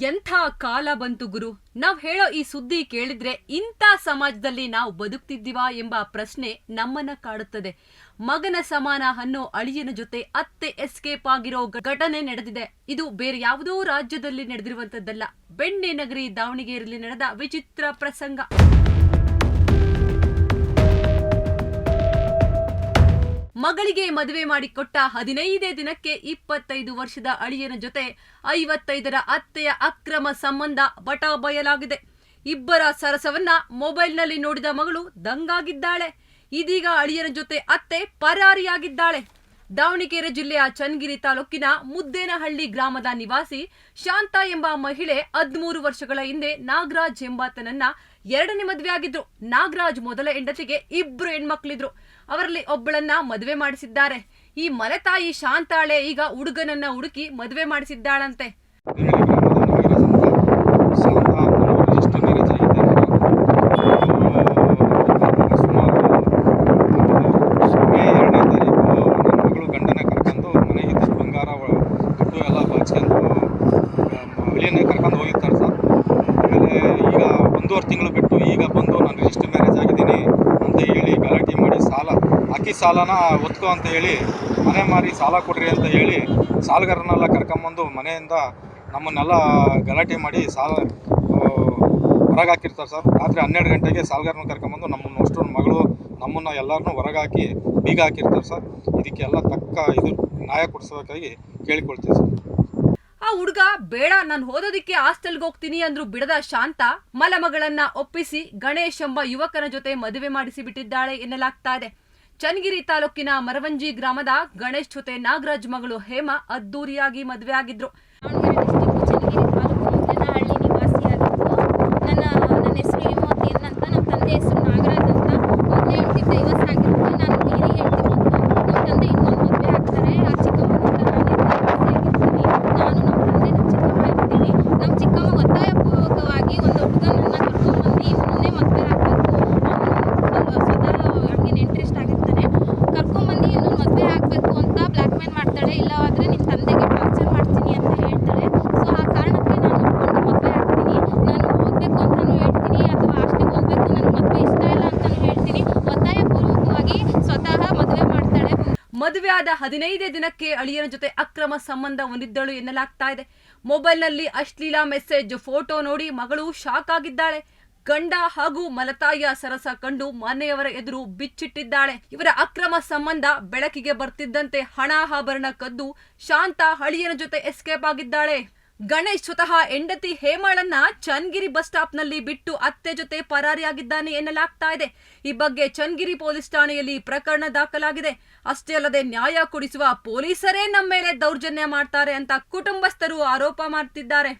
ಎಂಥ ಕಾಲ ಬಂತು ಗುರು. ನಾವ್ ಹೇಳೋ ಈ ಸುದ್ದಿ ಕೇಳಿದ್ರೆ ಇಂಥ ಸಮಾಜದಲ್ಲಿ ನಾವು ಬದುಕ್ತಿದ್ದೀವಾ ಎಂಬ ಪ್ರಶ್ನೆ ನಮ್ಮನ್ನ ಕಾಡುತ್ತದೆ. ಮಗನ ಸಮಾನ ಅನ್ನೋ ಅಳಿಯನ ಜೊತೆ ಅತ್ತೆ ಎಸ್ಕೇಪ್ ಆಗಿರೋ ಘಟನೆ ನಡೆದಿದೆ. ಇದು ಬೇರೆ ಯಾವುದೋ ರಾಜ್ಯದಲ್ಲಿ ನಡೆದಿರುವಂತದ್ದಲ್ಲ. ಬೆಣ್ಣೆ ನಗರಿ ದಾವಣಗೆರೆಯಲ್ಲಿ ನಡೆದ ವಿಚಿತ್ರ ಪ್ರಸಂಗ. ಮಗಳಿಗೆ ಮದುವೆ ಮಾಡಿಕೊಟ್ಟ 15 ದಿನಕ್ಕೆ 25 ವರ್ಷದ ಅಳಿಯನ ಜೊತೆ 55ರ ಅತ್ತೆಯ ಅಕ್ರಮ ಸಂಬಂಧ ಬಟಾ ಬಯಲಾಗಿದೆ. ಇಬ್ಬರ ಸರಸವನ್ನ ಮೊಬೈಲ್ನಲ್ಲಿ ನೋಡಿದ ಮಗಳು ದಂಗಾಗಿದ್ದಾಳೆ. ಇದೀಗ ಅಳಿಯನ ಜೊತೆ ಅತ್ತೆ ಪರಾರಿಯಾಗಿದ್ದಾಳೆ. ದಾವಣಗೆರೆ ಜಿಲ್ಲೆಯ ಚನ್ನಗಿರಿ ತಾಲೂಕಿನ ಮುದ್ದೇನಹಳ್ಳಿ ಗ್ರಾಮದ ನಿವಾಸಿ ಶಾಂತ ಎಂಬ ಮಹಿಳೆ 13 ವರ್ಷಗಳ ಹಿಂದೆ ನಾಗರಾಜ್ ಎಂಬಾತನನ್ನ ಎರಡನೇ ಮದುವೆಯಾಗಿದ್ರು. ನಾಗರಾಜ್ ಮೊದಲ ಹೆಂಡತಿಗೆ 2 ಹೆಣ್ಮಕ್ಳಿದ್ರು. ಅವರಲ್ಲಿ ಒಬ್ಬಳನ್ನ ಮದುವೆ ಮಾಡಿಸಿದ್ದಾರೆ. ಈ ಮಲೆತಾಯಿ ಶಾಂತಾಳೆ ಈಗ ಹುಡುಗನನ್ನ ಹುಡುಕಿ ಮದುವೆ ಮಾಡಿಸಿದ್ದಾಳಂತೆ. ಕರ್ಕೊಂಡು ಹೋಗಿರ್ತಾರೆ ಸರ್. ಆಮೇಲೆ ಈಗ 1.5 ತಿಂಗಳು ಬಿಟ್ಟು ಈಗ ಬಂದು ನಾನು ರಿಜಿಸ್ಟರ್ ಮ್ಯಾರೇಜ್ ಆಗಿದ್ದೀನಿ ಅಂತ ಹೇಳಿ ಗಲಾಟೆ ಮಾಡಿ ಅಕ್ಕಿ ಸಾಲನ ಒತ್ಕೊ ಅಂತ ಹೇಳಿ ಮನೆ ಮಾರಿ ಸಾಲ ಕೊಡ್ರಿ ಅಂತ ಹೇಳಿ ಸಾಲಗಾರನೆಲ್ಲ ಕರ್ಕೊಂಬಂದು ಮನೆಯಿಂದ ನಮ್ಮನ್ನೆಲ್ಲ ಗಲಾಟೆ ಮಾಡಿ ಹೊರಗೆ ಹಾಕಿರ್ತಾರೆ ಸರ್. ರಾತ್ರಿ 12 ಗಂಟೆಗೆ ಸಾಲಗಾರನ ಕರ್ಕೊಂಬಂದು ನಮ್ಮನ್ನು ಅಷ್ಟು ಮಗಳು ನಮ್ಮನ್ನು ಎಲ್ಲರನ್ನೂ ಹೊರಗೆ ಹಾಕಿ ಬೀಗ ಹಾಕಿರ್ತಾರೆ ಸರ್. ಇದಕ್ಕೆಲ್ಲ ತಕ್ಕ ನ್ಯಾಯ ಕೊಡಿಸೋದಕ್ಕಾಗಿ ಕೇಳಿಕೊಳ್ತೀವಿ ಸರ್. ಆ ಹುಡುಗ ಬೇಡ, ನಾನು ಓದೋದಿಕ್ಕೆ ಹಾಸ್ಟೆಲ್ಗೆ ಹೋಗ್ತೀನಿ ಅಂದ್ರು ಬಿಡದ ಶಾಂತ ಮಲಮಗಳನ್ನ ಒಪ್ಪಿಸಿ ಗಣೇಶ್ ಎಂಬ ಯುವಕನ ಜೊತೆ ಮದುವೆ ಮಾಡಿಸಿ ಬಿಟ್ಟಿದ್ದಾಳೆ ಎನ್ನಲಾಗ್ತಾ ಇದೆ. ಚನ್ನಗಿರಿ ತಾಲೂಕಿನ ಮರವಂಜಿ ಗ್ರಾಮದ ಗಣೇಶ್ ಜೊತೆ ನಾಗರಾಜ್ ಮಗಳು ಹೇಮಾ ಅದ್ದೂರಿಯಾಗಿ ಮದುವೆ ಆಗಿದ್ರು. ಮದುವೆಯಾದ 15 ದಿನಕ್ಕೆ ಅಳಿಯನ ಜೊತೆ ಅಕ್ರಮ ಸಂಬಂಧ ಹೊಂದಿದ್ದಳು ಎನ್ನಲಾಗ್ತಾ ಇದೆ. ಮೊಬೈಲ್ನಲ್ಲಿ ಅಶ್ಲೀಲ ಮೆಸೇಜ್, ಫೋಟೋ ನೋಡಿ ಮಗಳು ಶಾಕ್ ಆಗಿದ್ದಾಳೆ. ಗಂಡ ಹಾಗೂ ಮಲತಾಯಿಯ ಸರಸ ಕಂಡು ಮನೆಯವರ ಎದುರು ಬಿಚ್ಚಿಟ್ಟಿದ್ದಾಳೆ. ಇವರ ಅಕ್ರಮ ಸಂಬಂಧ ಬೆಳಕಿಗೆ ಬರ್ತಿದ್ದಂತೆ ಹಣ ಆಭರಣ ಕದ್ದು ಶಾಂತ ಅಳಿಯನ ಜೊತೆ ಎಸ್ಕೇಪ್ ಆಗಿದ್ದಾಳೆ. ಗಣೇಶ್ ಸ್ವತಃ ಹೆಂಡತಿ ಹೇಮಾಳನ್ನ ಚನ್ನಗಿರಿ ಬಸ್ ಸ್ಟಾಪ್ ನಲ್ಲಿ ಬಿಟ್ಟು ಅತ್ತೆ ಜೊತೆ ಪರಾರಿಯಾಗಿದ್ದಾನೆ ಎನ್ನಲಾಗ್ತಾ ಇದೆ. ಈ ಬಗ್ಗೆ ಚನ್ನಗಿರಿ ಪೊಲೀಸ್ ಠಾಣೆಯಲ್ಲಿ ಪ್ರಕರಣ ದಾಖಲಾಗಿದೆ. ಅಷ್ಟೇ ಅಲ್ಲದೆ ನ್ಯಾಯ ಕೊಡಿಸುವ ಪೊಲೀಸರೇ ನಮ್ಮ ಮೇಲೆ ದೌರ್ಜನ್ಯ ಮಾಡ್ತಾರೆ ಅಂತ ಕುಟುಂಬಸ್ಥರು ಆರೋಪ ಮಾಡ್ತಿದ್ದಾರೆ.